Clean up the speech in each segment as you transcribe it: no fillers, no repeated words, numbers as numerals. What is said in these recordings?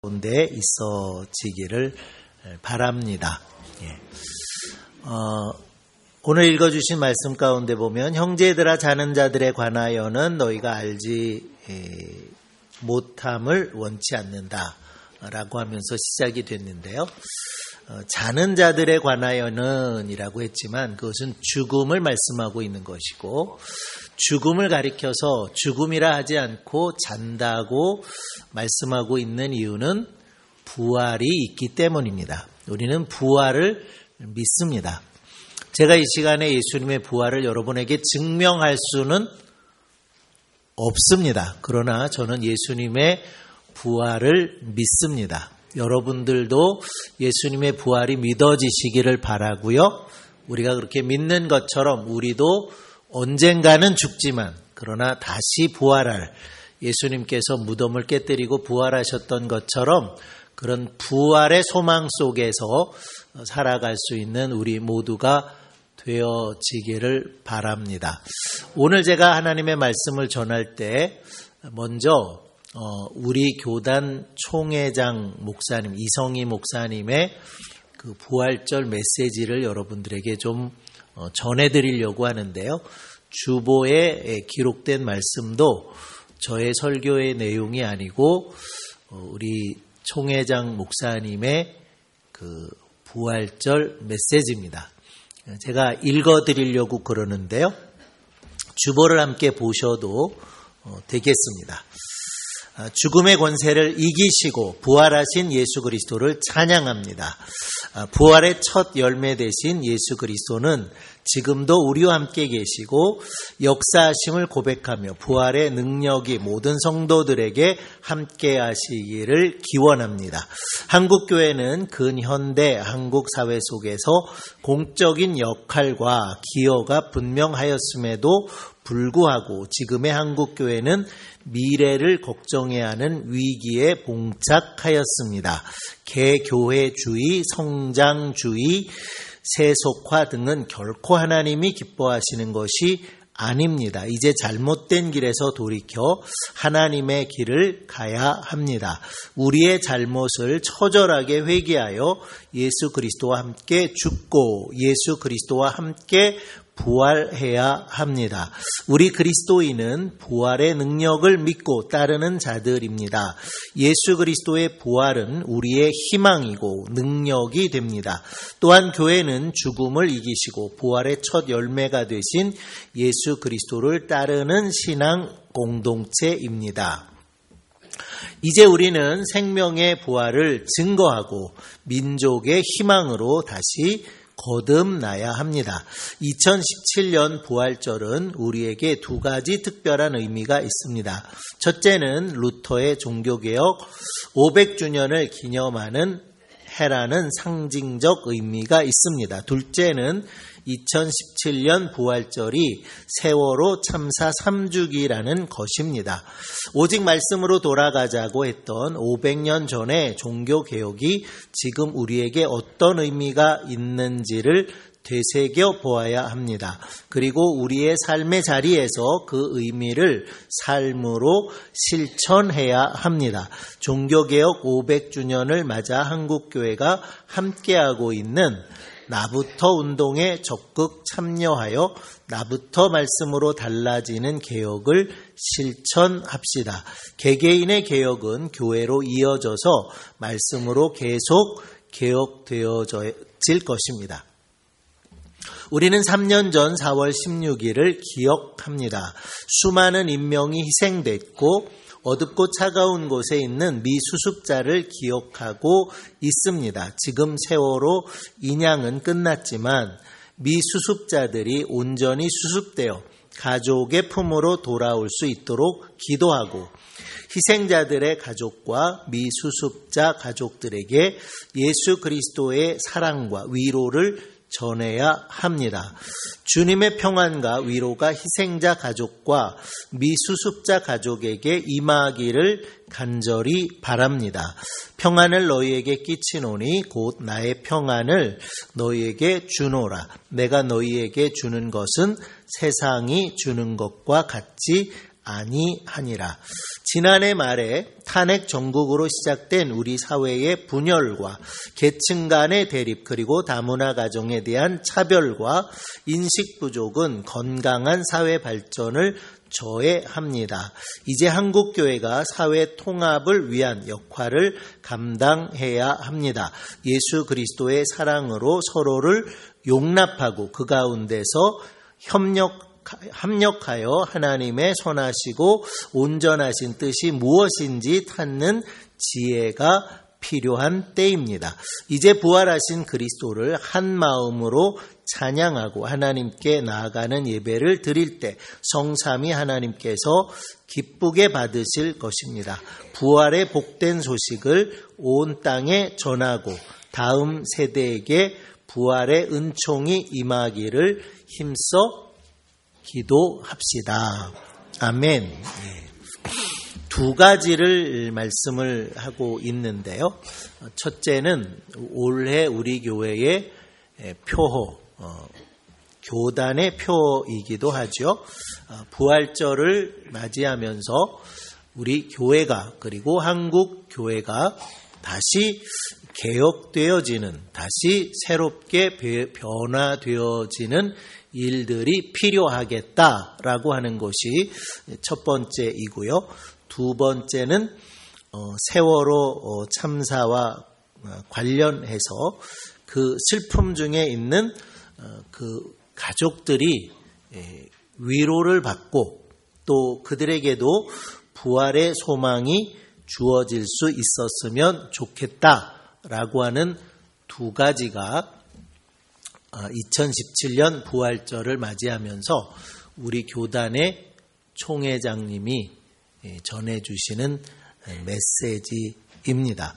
가운데 있어지기를 바랍니다. 오늘 읽어주신 말씀 가운데 보면 형제들아 자는 자들에 관하여는 너희가 알지 못함을 원치 않는다 라고 하면서 시작이 됐는데요. 자는 자들에 관하여는 이라고 했지만 그것은 죽음을 말씀하고 있는 것이고, 죽음을 가리켜서 죽음이라 하지 않고 잔다고 말씀하고 있는 이유는 부활이 있기 때문입니다. 우리는 부활을 믿습니다. 제가 이 시간에 예수님의 부활을 여러분에게 증명할 수는 없습니다. 그러나 저는 예수님의 부활을 믿습니다. 여러분들도 예수님의 부활이 믿어지시기를 바라고요. 우리가 그렇게 믿는 것처럼 우리도 언젠가는 죽지만 그러나 다시 부활할, 예수님께서 무덤을 깨뜨리고 부활하셨던 것처럼 그런 부활의 소망 속에서 살아갈 수 있는 우리 모두가 되어지기를 바랍니다. 오늘 제가 하나님의 말씀을 전할 때 먼저 우리 교단 총회장 목사님, 이성희 목사님의 그 부활절 메시지를 여러분들에게 좀 전해드리려고 하는데요. 주보에 기록된 말씀도 저의 설교의 내용이 아니고 우리 총회장 목사님의 그 부활절 메시지입니다. 제가 읽어드리려고 그러는데요. 주보를 함께 보셔도 되겠습니다. 죽음의 권세를 이기시고 부활하신 예수 그리스도를 찬양합니다. 부활의 첫 열매 되신 예수 그리스도는 지금도 우리와 함께 계시고 역사하심을 고백하며 부활의 능력이 모든 성도들에게 함께 하시기를 기원합니다. 한국교회는 근현대 한국 사회 속에서 공적인 역할과 기여가 분명하였음에도 불구하고 지금의 한국교회는 미래를 걱정해야 하는 위기에 봉착하였습니다. 개교회주의, 성장주의, 세속화 등은 결코 하나님이 기뻐하시는 것이 아닙니다. 이제 잘못된 길에서 돌이켜 하나님의 길을 가야 합니다. 우리의 잘못을 처절하게 회개하여 예수 그리스도와 함께 죽고 예수 그리스도와 함께 부활해야 합니다. 우리 그리스도인은 부활의 능력을 믿고 따르는 자들입니다. 예수 그리스도의 부활은 우리의 희망이고 능력이 됩니다. 또한 교회는 죽음을 이기시고 부활의 첫 열매가 되신 예수 그리스도를 따르는 신앙 공동체입니다. 이제 우리는 생명의 부활을 증거하고 민족의 희망으로 다시 거듭나야 합니다. 2017년 부활절은 우리에게 두 가지 특별한 의미가 있습니다. 첫째는 루터의 종교개혁 500주년을 기념하는 해라는 상징적 의미가 있습니다. 둘째는 2017년 부활절이 세월호 참사 3주기라는 것입니다. 오직 말씀으로 돌아가자고 했던 500년 전의 종교개혁이 지금 우리에게 어떤 의미가 있는지를 되새겨 보아야 합니다. 그리고 우리의 삶의 자리에서 그 의미를 삶으로 실천해야 합니다. 종교개혁 500주년을 맞아 한국교회가 함께하고 있는 나부터 운동에 적극 참여하여 나부터 말씀으로 달라지는 개혁을 실천합시다. 개개인의 개혁은 교회로 이어져서 말씀으로 계속 개혁되어질 것입니다. 우리는 3년 전 4월 16일을 기억합니다. 수많은 인명이 희생됐고 어둡고 차가운 곳에 있는 미수습자를 기억하고 있습니다. 지금 세월호 인양은 끝났지만 미수습자들이 온전히 수습되어 가족의 품으로 돌아올 수 있도록 기도하고 희생자들의 가족과 미수습자 가족들에게 예수 그리스도의 사랑과 위로를 전해야 합니다. 주님의 평안과 위로가 희생자 가족과 미수습자 가족에게 임하기를 간절히 바랍니다. 평안을 너희에게 끼치노니 곧 나의 평안을 너희에게 주노라. 내가 너희에게 주는 것은 세상이 주는 것과 같지 아니하니라. 지난해 말에 탄핵 정국으로 시작된 우리 사회의 분열과 계층 간의 대립 그리고 다문화 가정에 대한 차별과 인식 부족은 건강한 사회 발전을 저해합니다. 이제 한국교회가 사회 통합을 위한 역할을 감당해야 합니다. 예수 그리스도의 사랑으로 서로를 용납하고 그 가운데서 협력하여 하나님의 선하시고 온전하신 뜻이 무엇인지 찾는 지혜가 필요한 때입니다. 이제 부활하신 그리스도를 한 마음으로 찬양하고 하나님께 나아가는 예배를 드릴 때 성삼위 하나님께서 기쁘게 받으실 것입니다. 부활의 복된 소식을 온 땅에 전하고 다음 세대에게 부활의 은총이 임하기를 힘써 기도합시다. 아멘. 두 가지를 말씀을 하고 있는데요. 첫째는 올해 우리 교회의 표호, 교단의 표이기도 하죠. 부활절을 맞이하면서 우리 교회가 그리고 한국 교회가 다시 개혁되어지는, 다시 새롭게 변화되어지는 일들이 필요하겠다라고 하는 것이 첫 번째이고요. 두 번째는 세월호 참사와 관련해서 그 슬픔 중에 있는 그 가족들이 위로를 받고 또 그들에게도 부활의 소망이 주어질 수 있었으면 좋겠다라고 하는 두 가지가 2017년 부활절을 맞이하면서 우리 교단의 총회장님이 전해주시는 메시지입니다.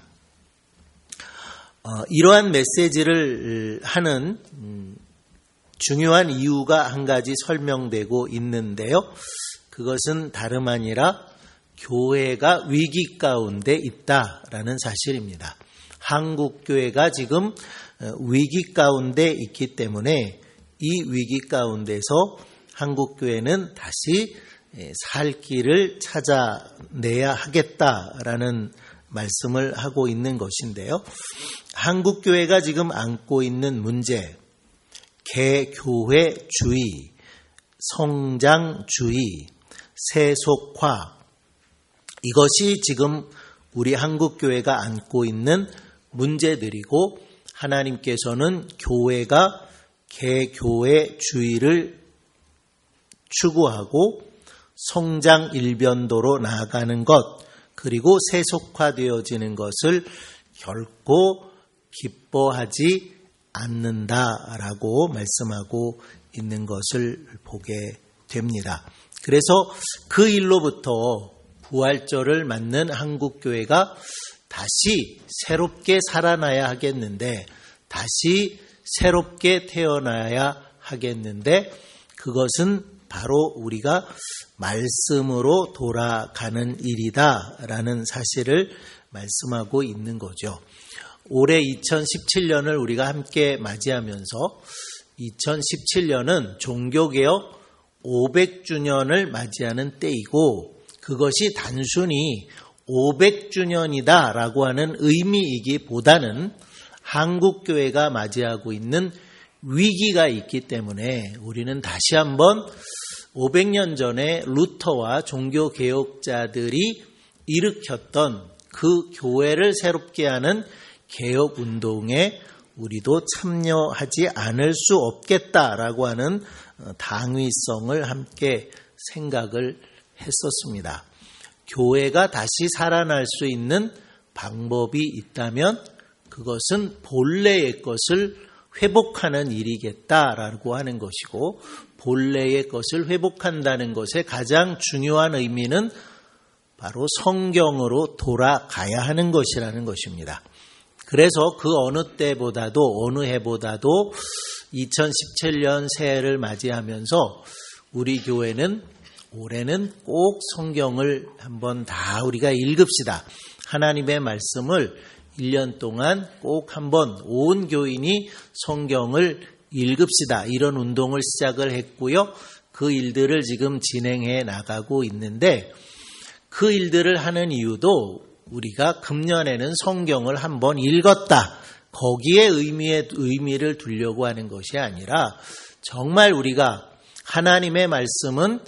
이러한 메시지를 하는 중요한 이유가 한 가지 설명되고 있는데요. 그것은 다름 아니라 교회가 위기 가운데 있다라는 사실입니다. 한국교회가 지금 위기 가운데 있기 때문에 이 위기 가운데서 한국교회는 다시 살 길을 찾아내야 하겠다라는 말씀을 하고 있는 것인데요. 한국교회가 지금 안고 있는 문제, 개교회주의, 성장주의, 세속화, 이것이 지금 우리 한국교회가 안고 있는 문제들이고 하나님께서는 교회가 개교회주의를 추구하고 성장 일변도로 나아가는 것 그리고 세속화되어지는 것을 결코 기뻐하지 않는다라고 말씀하고 있는 것을 보게 됩니다. 그래서 그 일로부터 부활절을 맞는 한국교회가 다시 새롭게 살아나야 하겠는데 다시 새롭게 태어나야 하겠는데 그것은 바로 우리가 말씀으로 돌아가는 일이다라는 사실을 말씀하고 있는 거죠. 올해 2017년을 우리가 함께 맞이하면서 2017년은 종교개혁 500주년을 맞이하는 때이고 그것이 단순히 500주년이다라고 하는 의미이기보다는 한국교회가 맞이하고 있는 위기가 있기 때문에 우리는 다시 한번 500년 전에 루터와 종교개혁자들이 일으켰던 그 교회를 새롭게 하는 개혁운동에 우리도 참여하지 않을 수 없겠다라고 하는 당위성을 함께 생각을 했었습니다. 교회가 다시 살아날 수 있는 방법이 있다면 그것은 본래의 것을 회복하는 일이겠다라고 하는 것이고 본래의 것을 회복한다는 것의 가장 중요한 의미는 바로 성경으로 돌아가야 하는 것이라는 것입니다. 그래서 그 어느 때보다도 어느 해보다도 2017년 새해를 맞이하면서 우리 교회는 올해는 꼭 성경을 한번 다 우리가 읽읍시다. 하나님의 말씀을 1년 동안 꼭 한번 온 교인이 성경을 읽읍시다. 이런 운동을 시작을 했고요. 그 일들을 지금 진행해 나가고 있는데 그 일들을 하는 이유도 우리가 금년에는 성경을 한번 읽었다. 거기에 의미를 두려고 하는 것이 아니라 정말 우리가 하나님의 말씀은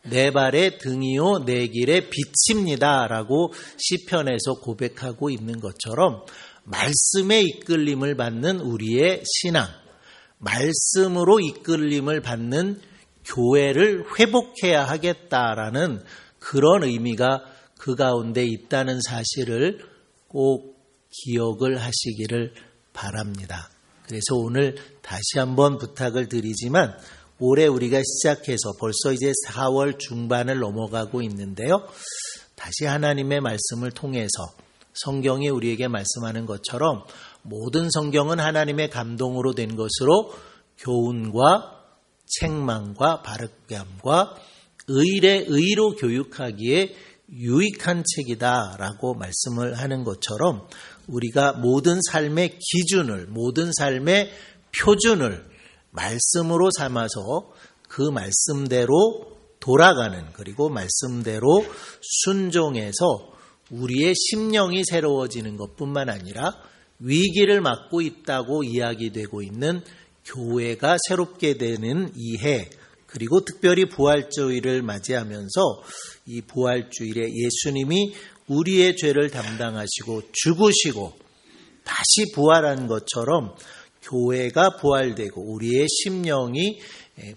내 발의 등이요 내 길의 빛입니다 라고 시편에서 고백하고 있는 것처럼 말씀의 이끌림을 받는 우리의 신앙, 말씀으로 이끌림을 받는 교회를 회복해야 하겠다라는 그런 의미가 그 가운데 있다는 사실을 꼭 기억을 하시기를 바랍니다. 그래서 오늘 다시 한번 부탁을 드리지만 올해 우리가 시작해서 벌써 이제 4월 중반을 넘어가고 있는데요. 다시 하나님의 말씀을 통해서 성경이 우리에게 말씀하는 것처럼 모든 성경은 하나님의 감동으로 된 것으로 교훈과 책망과 바르게 함과 의로 교육하기에 유익한 책이다라고 말씀을 하는 것처럼 우리가 모든 삶의 기준을, 모든 삶의 표준을 말씀으로 삼아서 그 말씀대로 돌아가는, 그리고 말씀대로 순종해서 우리의 심령이 새로워지는 것뿐만 아니라 위기를 맞고 있다고 이야기되고 있는 교회가 새롭게 되는 이 해, 그리고 특별히 부활주일을 맞이하면서 이 부활주일에 예수님이 우리의 죄를 담당하시고 죽으시고 다시 부활한 것처럼 교회가 부활되고 우리의 심령이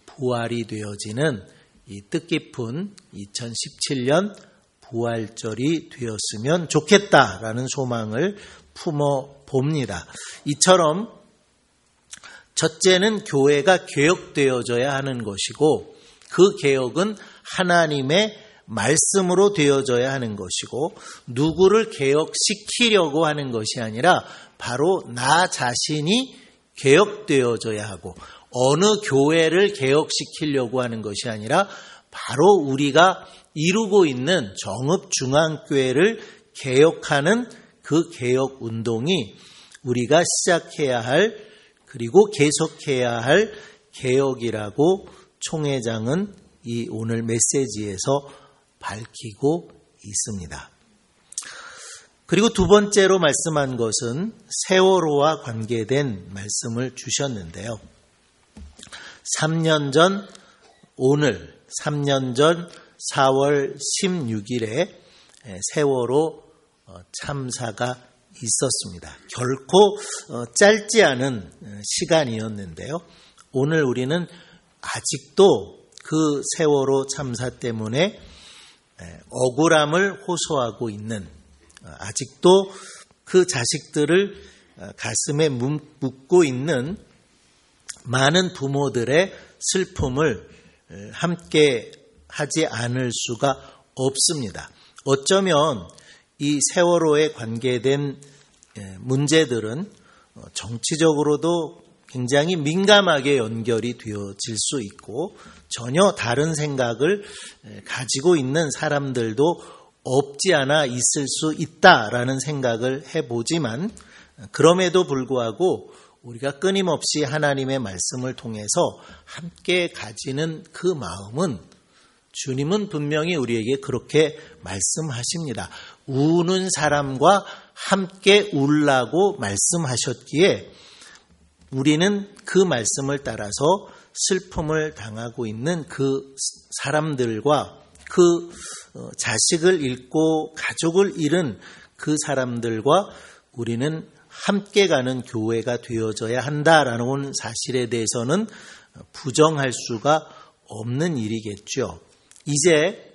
부활이 되어지는 이 뜻깊은 2017년 부활절이 되었으면 좋겠다라는 소망을 품어 봅니다. 이처럼 첫째는 교회가 개혁되어져야 하는 것이고 그 개혁은 하나님의 말씀으로 되어져야 하는 것이고 누구를 개혁시키려고 하는 것이 아니라 바로 나 자신이 개혁되어져야 하고 어느 교회를 개혁시키려고 하는 것이 아니라 바로 우리가 이루고 있는 정읍중앙교회를 개혁하는 그 개혁 운동이 우리가 시작해야 할 그리고 계속해야 할 개혁이라고 총회장은 이 오늘 메시지에서 밝히고 있습니다. 그리고 두 번째로 말씀한 것은 세월호와 관계된 말씀을 주셨는데요. 3년 전 오늘 3년 전 4월 16일에 세월호 참사가 있었습니다. 결코 짧지 않은 시간이었는데요. 오늘 우리는 아직도 그 세월호 참사 때문에 억울함을 호소하고 있는, 아직도 그 자식들을 가슴에 묻고 있는 많은 부모들의 슬픔을 함께 하지 않을 수가 없습니다. 어쩌면 이 세월호에 관계된 문제들은 정치적으로도 굉장히 민감하게 연결이 되어질 수 있고 전혀 다른 생각을 가지고 있는 사람들도 없지 않아 있을 수 있다라는 생각을 해보지만 그럼에도 불구하고 우리가 끊임없이 하나님의 말씀을 통해서 함께 가지는 그 마음은 주님은 분명히 우리에게 그렇게 말씀하십니다. 우는 사람과 함께 울라고 말씀하셨기에 우리는 그 말씀을 따라서 슬픔을 당하고 있는 그 사람들과 그 자식을 잃고 가족을 잃은 그 사람들과 우리는 함께 가는 교회가 되어져야 한다라는 사실에 대해서는 부정할 수가 없는 일이겠죠. 이제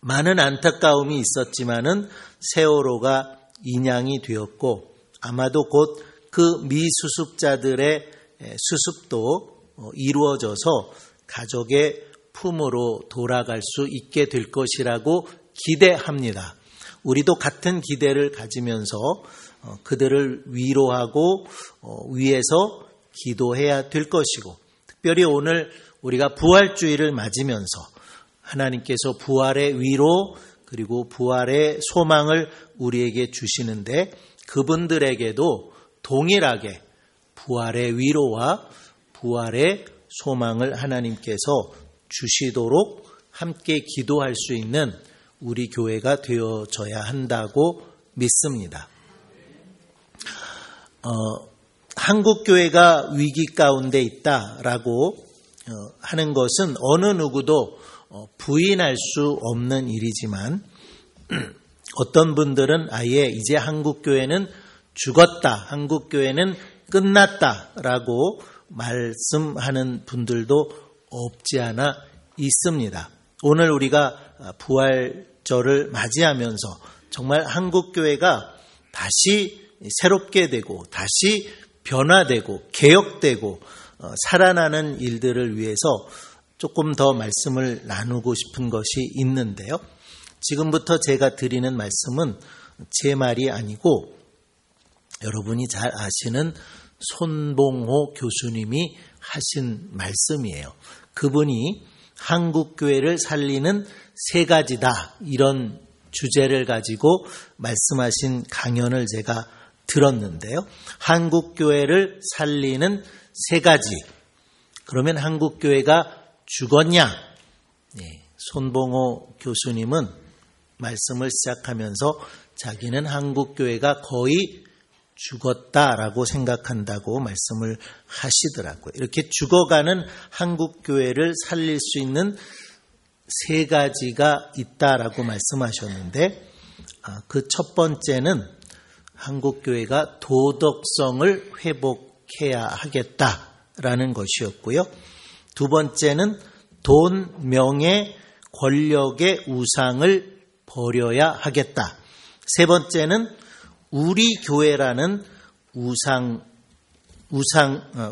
많은 안타까움이 있었지만은 세월호가 인양이 되었고 아마도 곧 그 미수습자들의 수습도 이루어져서 가족의 품으로 돌아갈 수 있게 될 것이라고 기대합니다. 우리도 같은 기대를 가지면서 그들을 위로하고 위해서 기도해야 될 것이고 특별히 오늘 우리가 부활주일을 맞으면서 하나님께서 부활의 위로 그리고 부활의 소망을 우리에게 주시는데 그분들에게도 동일하게 부활의 위로와 부활의 소망을 하나님께서 주시도록 함께 기도할 수 있는 우리 교회가 되어져야 한다고 믿습니다. 한국 교회가 위기 가운데 있다라고 하는 것은 어느 누구도 부인할 수 없는 일이지만 어떤 분들은 아예 이제 한국 교회는 죽었다, 한국 교회는 끝났다라고 말씀하는 분들도 없지 않아 있습니다. 오늘 우리가 부활절을 맞이하면서 정말 한국 교회가 다시 새롭게 되고 다시 변화되고 개혁되고 살아나는 일들을 위해서 조금 더 말씀을 나누고 싶은 것이 있는데요. 지금부터 제가 드리는 말씀은 제 말이 아니고 여러분이 잘 아시는 손봉호 교수님이 하신 말씀이에요. 그분이 한국교회를 살리는 세 가지다, 이런 주제를 가지고 말씀하신 강연을 제가 들었는데요. 한국교회를 살리는 세 가지. 그러면 한국교회가 죽었냐? 손봉호 교수님은 말씀을 시작하면서 자기는 한국교회가 거의 죽었다라고 생각한다고 말씀을 하시더라고요. 이렇게 죽어가는 한국교회를 살릴 수 있는 세 가지가 있다라고 말씀하셨는데, 그 첫 번째는 한국교회가 도덕성을 회복해야 하겠다라는 것이었고요. 두 번째는 돈, 명예, 권력의 우상을 버려야 하겠다. 세 번째는 우리 교회라는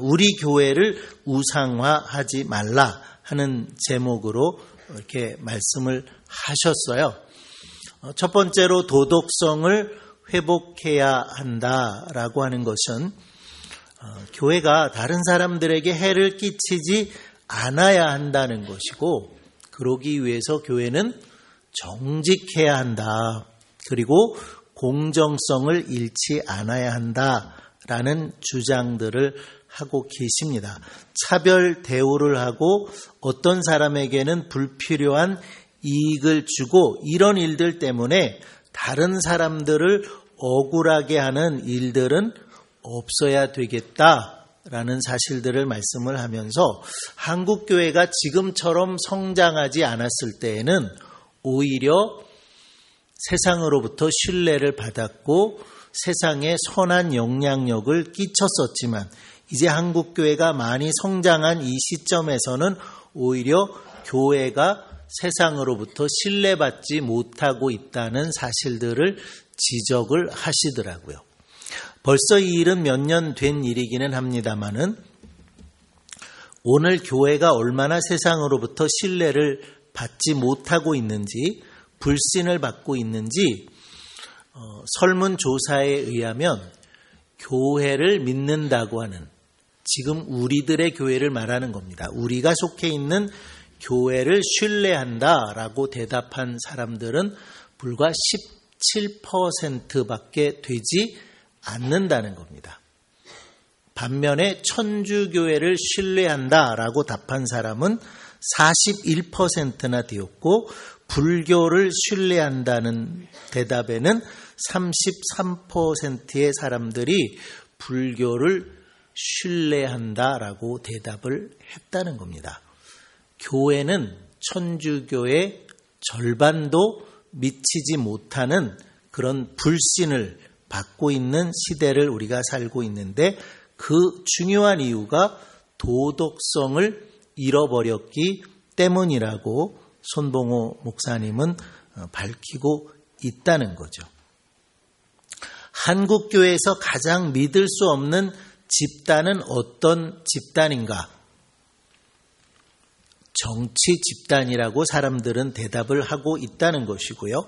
우리 교회를 우상화하지 말라 하는 제목으로 이렇게 말씀을 하셨어요. 첫 번째로 도덕성을 회복해야 한다라고 하는 것은 교회가 다른 사람들에게 해를 끼치지 않아야 한다는 것이고, 그러기 위해서 교회는 정직해야 한다. 그리고 공정성을 잃지 않아야 한다라는 주장들을 하고 계십니다. 차별 대우를 하고 어떤 사람에게는 불필요한 이익을 주고 이런 일들 때문에 다른 사람들을 억울하게 하는 일들은 없어야 되겠다라는 사실들을 말씀을 하면서 한국교회가 지금처럼 성장하지 않았을 때에는 오히려 세상으로부터 신뢰를 받았고 세상에 선한 영향력을 끼쳤었지만, 이제 한국교회가 많이 성장한 이 시점에서는 오히려 교회가 세상으로부터 신뢰받지 못하고 있다는 사실들을 지적을 하시더라고요. 벌써 이 일은 몇 년 된 일이기는 합니다만은 오늘 교회가 얼마나 세상으로부터 신뢰를 받지 못하고 있는지, 불신을 받고 있는지 설문조사에 의하면 교회를 믿는다고 하는, 지금 우리들의 교회를 말하는 겁니다. 우리가 속해 있는 교회를 신뢰한다라고 대답한 사람들은 불과 17%밖에 되지 않는다는 겁니다. 반면에 천주교회를 신뢰한다라고 답한 사람은 41%나 되었고, 불교를 신뢰한다는 대답에는 33%의 사람들이 불교를 신뢰한다라고 대답을 했다는 겁니다. 교회는 천주교의 절반도 미치지 못하는 그런 불신을 받고 있는 시대를 우리가 살고 있는데, 그 중요한 이유가 도덕성을 잃어버렸기 때문이라고 손봉호 목사님은 밝히고 있다는 거죠. 한국교회에서 가장 믿을 수 없는 집단은 어떤 집단인가? 정치 집단이라고 사람들은 대답을 하고 있다는 것이고요.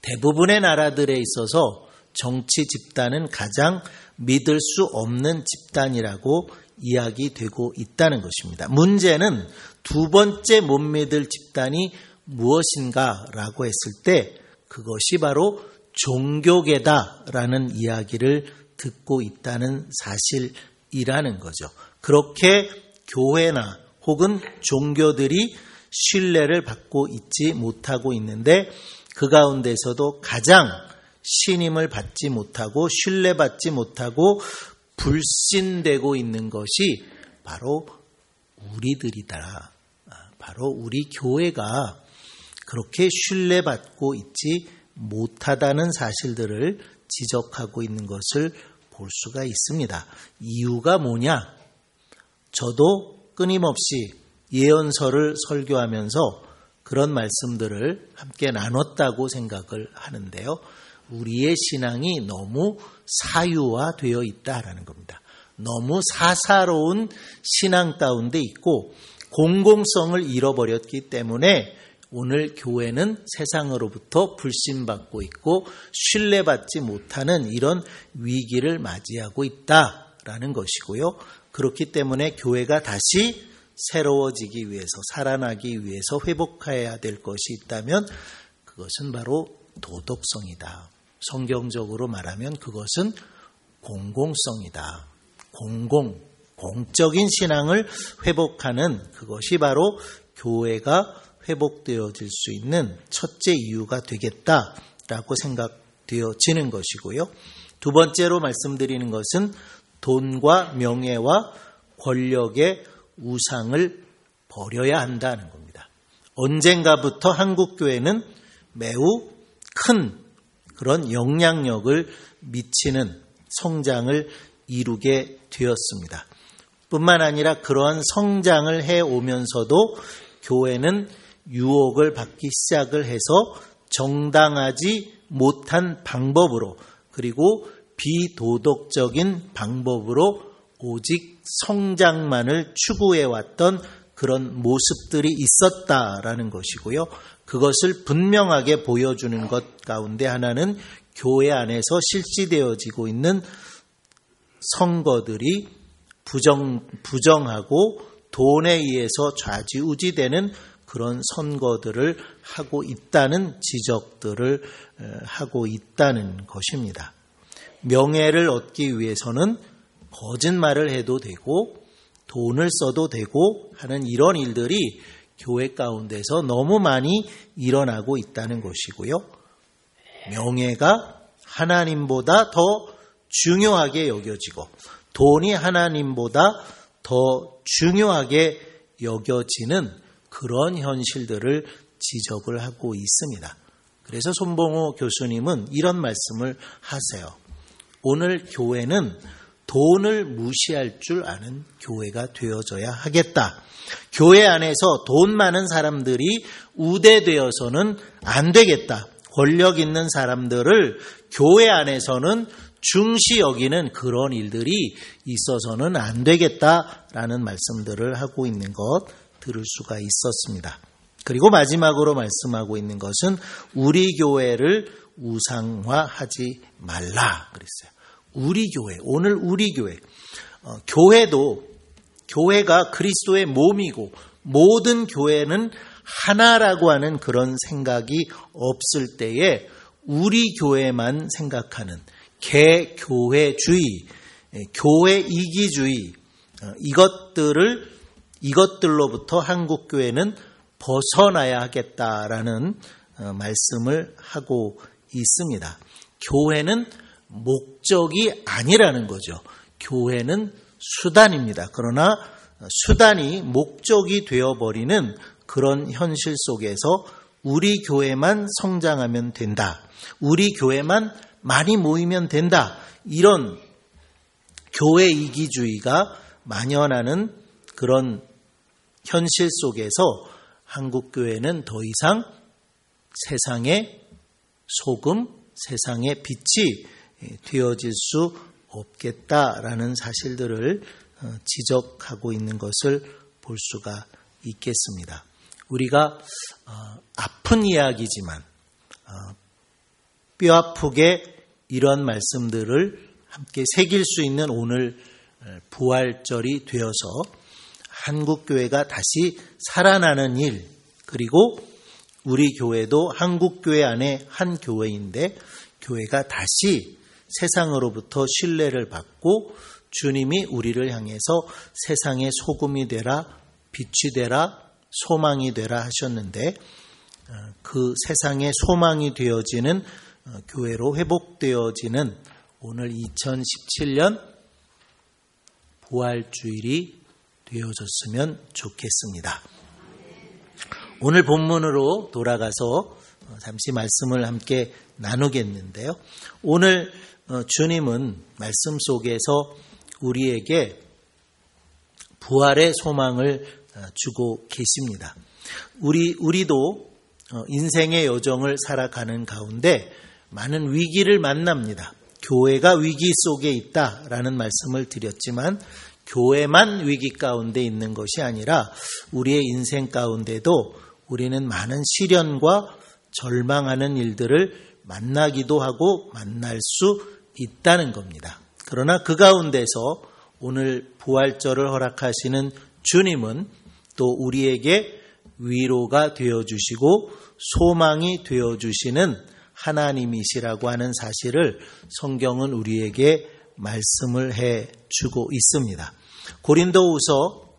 대부분의 나라들에 있어서 정치 집단은 가장 믿을 수 없는 집단이라고 이야기되고 있다는 것입니다. 문제는 두 번째 못 믿을 집단이 무엇인가라고 했을 때 그것이 바로 종교계다라는 이야기를 듣고 있다는 사실이라는 거죠. 그렇게 교회나 혹은 종교들이 신뢰를 받고 있지 못하고 있는데 그 가운데서도 가장 신임을 받지 못하고 신뢰받지 못하고 불신되고 있는 것이 바로 우리들이다. 바로 우리 교회가 그렇게 신뢰받고 있지 못하다는 사실들을 지적하고 있는 것을 볼 수가 있습니다. 이유가 뭐냐? 저도 끊임없이 예언서를 설교하면서 그런 말씀들을 함께 나눴다고 생각을 하는데요. 우리의 신앙이 너무 사유화되어 있다라는 겁니다. 너무 사사로운 신앙 가운데 있고 공공성을 잃어버렸기 때문에 오늘 교회는 세상으로부터 불신받고 있고 신뢰받지 못하는 이런 위기를 맞이하고 있다라는 것이고요. 그렇기 때문에 교회가 다시 새로워지기 위해서 살아나기 위해서 회복해야 될 것이 있다면 그것은 바로 도덕성이다. 성경적으로 말하면 그것은 공공성이다. 공적인 신앙을 회복하는 그것이 바로 교회가 회복되어질 수 있는 첫째 이유가 되겠다라고 생각되어지는 것이고요. 두 번째로 말씀드리는 것은 돈과 명예와 권력의 우상을 버려야 한다는 겁니다. 언젠가부터 한국교회는 매우 큰 그런 영향력을 미치는 성장을 이루게 되었습니다. 뿐만 아니라 그러한 성장을 해오면서도 교회는 유혹을 받기 시작을 해서 정당하지 못한 방법으로 그리고 비도덕적인 방법으로 오직 성장만을 추구해왔던 그런 모습들이 있었다라는 것이고요. 그것을 분명하게 보여주는 것 가운데 하나는 교회 안에서 실시되어지고 있는 선거들이 부정하고 돈에 의해서 좌지우지되는 그런 선거들을 하고 있다는 지적들을 하고 있다는 것입니다. 명예를 얻기 위해서는 거짓말을 해도 되고 돈을 써도 되고 하는 이런 일들이 교회 가운데서 너무 많이 일어나고 있다는 것이고요. 명예가 하나님보다 더 중요하게 여겨지고 돈이 하나님보다 더 중요하게 여겨지는 그런 현실들을 지적을 하고 있습니다. 그래서 손봉호 교수님은 이런 말씀을 하세요. 오늘 교회는 돈을 무시할 줄 아는 교회가 되어져야 하겠다. 교회 안에서 돈 많은 사람들이 우대되어서는 안 되겠다. 권력 있는 사람들을 교회 안에서는 중시 여기는 그런 일들이 있어서는 안 되겠다라는 말씀들을 하고 있는 것 들을 수가 있었습니다. 그리고 마지막으로 말씀하고 있는 것은 우리 교회를 우상화하지 말라 그랬어요. 우리 교회, 오늘 우리 교회. 교회가 그리스도의 몸이고 모든 교회는 하나라고 하는 그런 생각이 없을 때에 우리 교회만 생각하는 개교회주의, 교회 이기주의 이것들로부터 한국교회는 벗어나야 하겠다라는 말씀을 하고 있습니다. 교회는 목적이 아니라는 거죠. 교회는 수단입니다. 그러나 수단이 목적이 되어버리는 그런 현실 속에서 우리 교회만 성장하면 된다. 우리 교회만 많이 모이면 된다. 이런 교회 이기주의가 만연하는 그런 현실 속에서 한국교회는 더 이상 세상의 소금, 세상의 빛이 되어질 수 없겠다라는 사실들을 지적하고 있는 것을 볼 수가 있겠습니다. 우리가 아픈 이야기지만 뼈아프게 이런 말씀들을 함께 새길 수 있는 오늘 부활절이 되어서 한국교회가 다시 살아나는 일, 그리고 우리 교회도 한국교회 안에 한 교회인데 교회가 다시 세상으로부터 신뢰를 받고 주님이 우리를 향해서 세상의 소금이 되라, 빛이 되라, 소망이 되라 하셨는데 그 세상의 소망이 되어지는 교회로 회복되어지는 오늘 2017년 부활주일이 되어졌으면 좋겠습니다. 오늘 본문으로 돌아가서 잠시 말씀을 함께 나누겠는데요. 오늘 주님은 말씀 속에서 우리에게 부활의 소망을 주고 계십니다. 우리도 인생의 여정을 살아가는 가운데 많은 위기를 만납니다. 교회가 위기 속에 있다라는 말씀을 드렸지만 교회만 위기 가운데 있는 것이 아니라 우리의 인생 가운데도 우리는 많은 시련과 절망하는 일들을 만나기도 하고 만날 수 있다는 겁니다. 그러나 그 가운데서 오늘 부활절을 허락하시는 주님은 또 우리에게 위로가 되어주시고 소망이 되어주시는 하나님이시라고 하는 사실을 성경은 우리에게 말씀을 해주고 있습니다. 고린도후서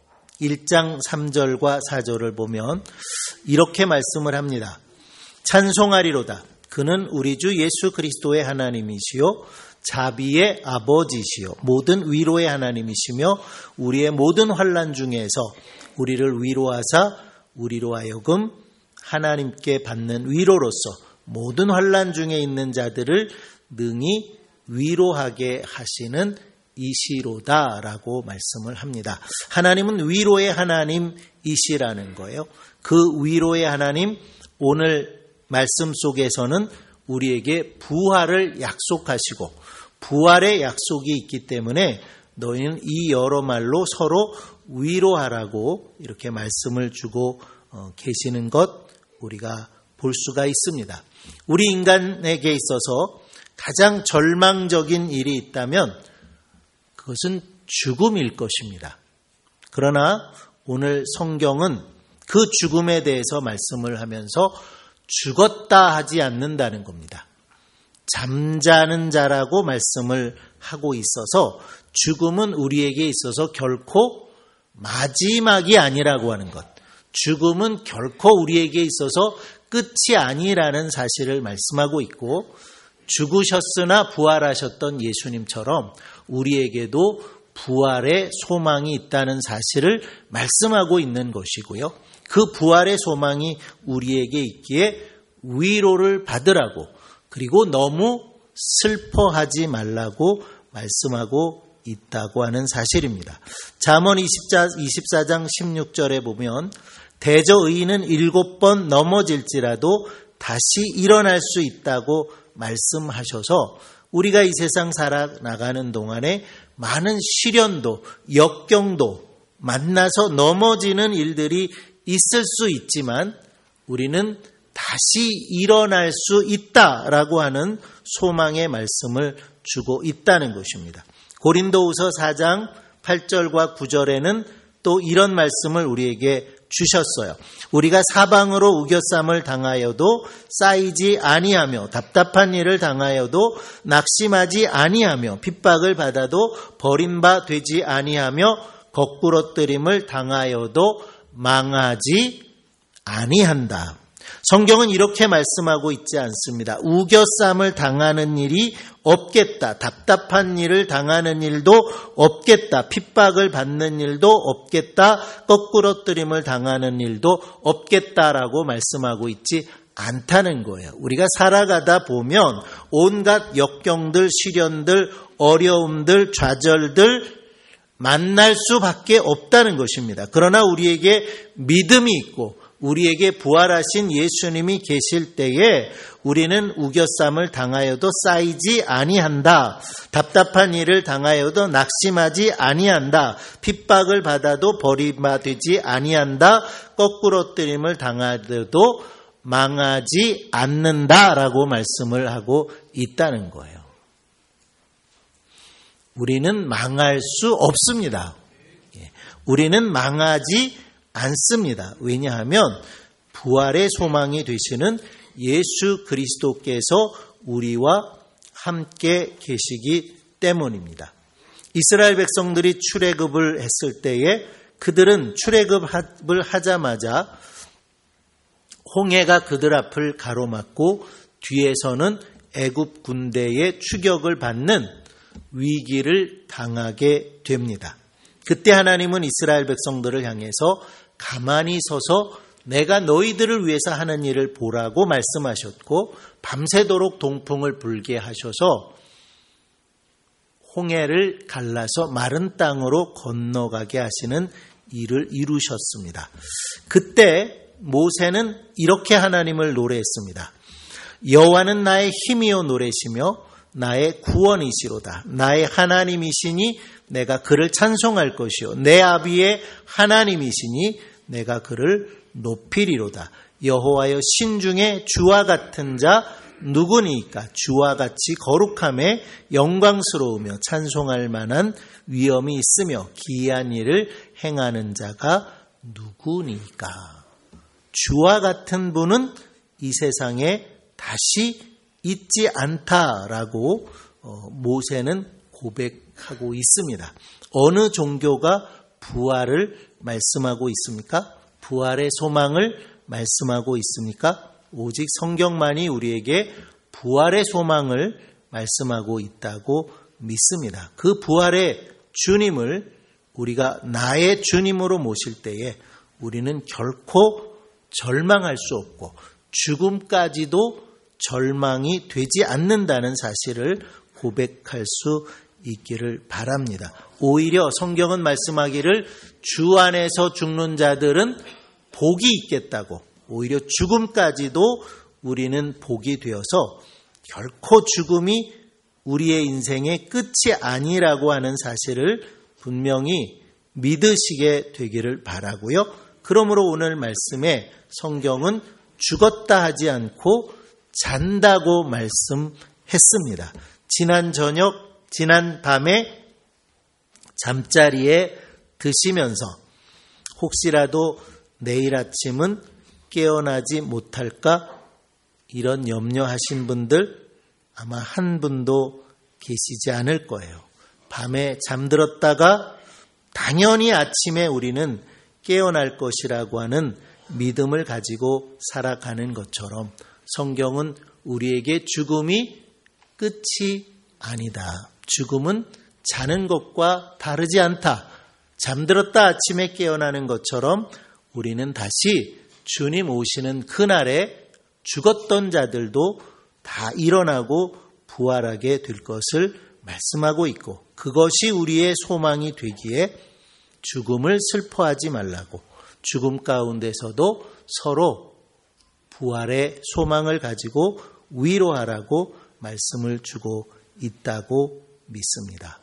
1장 3절과 4절을 보면 이렇게 말씀을 합니다. 찬송하리로다. 그는 우리 주 예수 그리스도의 하나님이시요 자비의 아버지시요 모든 위로의 하나님이시며 우리의 모든 환난 중에서 우리를 위로하사 우리로 하여금 하나님께 받는 위로로서 모든 환난 중에 있는 자들을 능히 위로하게 하시는 이시로다라고 말씀을 합니다. 하나님은 위로의 하나님이시라는 거예요. 그 위로의 하나님, 오늘 말씀 속에서는 우리에게 부활을 약속하시고 부활의 약속이 있기 때문에 너희는 이 여러 말로 서로 위로하라고 이렇게 말씀을 주고 계시는 것 우리가 볼 수가 있습니다. 우리 인간에게 있어서 가장 절망적인 일이 있다면 그것은 죽음일 것입니다. 그러나 오늘 성경은 그 죽음에 대해서 말씀을 하면서 죽었다 하지 않는다는 겁니다. 잠자는 자라고 말씀을 하고 있어서 죽음은 우리에게 있어서 결코 마지막이 아니라고 하는 것. 죽음은 결코 우리에게 있어서 끝이 아니라는 사실을 말씀하고 있고 죽으셨으나 부활하셨던 예수님처럼 우리에게도 부활의 소망이 있다는 사실을 말씀하고 있는 것이고요. 그 부활의 소망이 우리에게 있기에 위로를 받으라고 그리고 너무 슬퍼하지 말라고 말씀하고 있다고 하는 사실입니다. 잠언 24장 16절에 보면 대저 의인은 7번 넘어질지라도 다시 일어날 수 있다고 말씀하셔서 우리가 이 세상 살아나가는 동안에 많은 시련도 역경도 만나서 넘어지는 일들이 있을 수 있지만 우리는 다시 일어날 수 있다라고 하는 소망의 말씀을 주고 있다는 것입니다. 고린도후서 4장 8절과 9절에는 또 이런 말씀을 우리에게 주셨어요. 우리가 사방으로 우겨쌈을 당하여도 쌓이지 아니하며 답답한 일을 당하여도 낙심하지 아니하며 핍박을 받아도 버림바 되지 아니하며 거꾸러뜨림을 당하여도 망하지 아니한다. 성경은 이렇게 말씀하고 있지 않습니다. 우겨쌈을 당하는 일이 없겠다. 답답한 일을 당하는 일도 없겠다. 핍박을 받는 일도 없겠다. 거꾸러뜨림을 당하는 일도 없겠다라고 말씀하고 있지 않다는 거예요. 우리가 살아가다 보면 온갖 역경들, 시련들, 어려움들, 좌절들 만날 수밖에 없다는 것입니다. 그러나 우리에게 믿음이 있고 우리에게 부활하신 예수님이 계실 때에 우리는 우겨쌈을 당하여도 쌓이지 아니한다. 답답한 일을 당하여도 낙심하지 아니한다. 핍박을 받아도 버림받지 아니한다. 거꾸러뜨림을 당하여도 망하지 않는다라고 말씀을 하고 있다는 거예요. 우리는 망할 수 없습니다. 우리는 망하지 않습니다. 왜냐하면 부활의 소망이 되시는 예수 그리스도께서 우리와 함께 계시기 때문입니다. 이스라엘 백성들이 출애굽을 했을 때에 그들은 출애굽을 하자마자 홍해가 그들 앞을 가로막고 뒤에서는 애굽 군대의 추격을 받는 위기를 당하게 됩니다. 그때 하나님은 이스라엘 백성들을 향해서 가만히 서서 내가 너희들을 위해서 하는 일을 보라고 말씀하셨고 밤새도록 동풍을 불게 하셔서 홍해를 갈라서 마른 땅으로 건너가게 하시는 일을 이루셨습니다. 그때 모세는 이렇게 하나님을 노래했습니다. 여호와는 나의 힘이요 노래시며 나의 구원이시로다. 나의 하나님이시니 내가 그를 찬송할 것이요 내 아비의 하나님이시니 내가 그를 높이리로다. 여호와여 신중에 주와 같은 자 누구니까? 주와 같이 거룩함에 영광스러우며 찬송할 만한 위엄이 있으며 기이한 일을 행하는 자가 누구니까? 주와 같은 분은 이 세상에 다시 있지 않다라고 모세는 고백하고 있습니다. 어느 종교가 부활을 말씀하고 있습니까? 부활의 소망을 말씀하고 있습니까? 오직 성경만이 우리에게 부활의 소망을 말씀하고 있다고 믿습니다. 그 부활의 주님을 우리가 나의 주님으로 모실 때에 우리는 결코 절망할 수 없고 죽음까지도 절망이 되지 않는다는 사실을 고백할 수 있기를 바랍니다. 오히려 성경은 말씀하기를 주 안에서 죽는 자들은 복이 있겠다고, 오히려 죽음까지도 우리는 복이 되어서 결코 죽음이 우리의 인생의 끝이 아니라고 하는 사실을 분명히 믿으시게 되기를 바라고요. 그러므로 오늘 말씀에 성경은 죽었다 하지 않고 잔다고 말씀했습니다. 지난 밤에 잠자리에 드시면서 혹시라도 내일 아침은 깨어나지 못할까 이런 염려하신 분들 아마 한 분도 계시지 않을 거예요. 밤에 잠들었다가 당연히 아침에 우리는 깨어날 것이라고 하는 믿음을 가지고 살아가는 것처럼 성경은 우리에게 죽음이 끝이 아니다. 죽음은 자는 것과 다르지 않다. 잠들었다 아침에 깨어나는 것처럼 우리는 다시 주님 오시는 그날에 죽었던 자들도 다 일어나고 부활하게 될 것을 말씀하고 있고 그것이 우리의 소망이 되기에 죽음을 슬퍼하지 말라고 죽음 가운데서도 서로 부활의 소망을 가지고 위로하라고 말씀을 주고 있다고 믿습니다.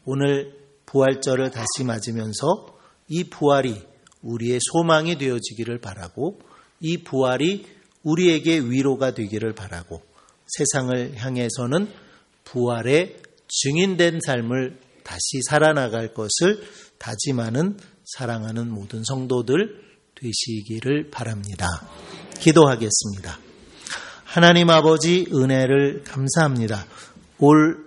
오늘 부활절을 다시 맞으면서 이 부활이 우리의 소망이 되어지기를 바라고 이 부활이 우리에게 위로가 되기를 바라고 세상을 향해서는 부활의 증인된 삶을 다시 살아나갈 것을 다짐하는 사랑하는 모든 성도들 되시기를 바랍니다. 기도하겠습니다. 하나님 아버지 은혜를 감사합니다. 오늘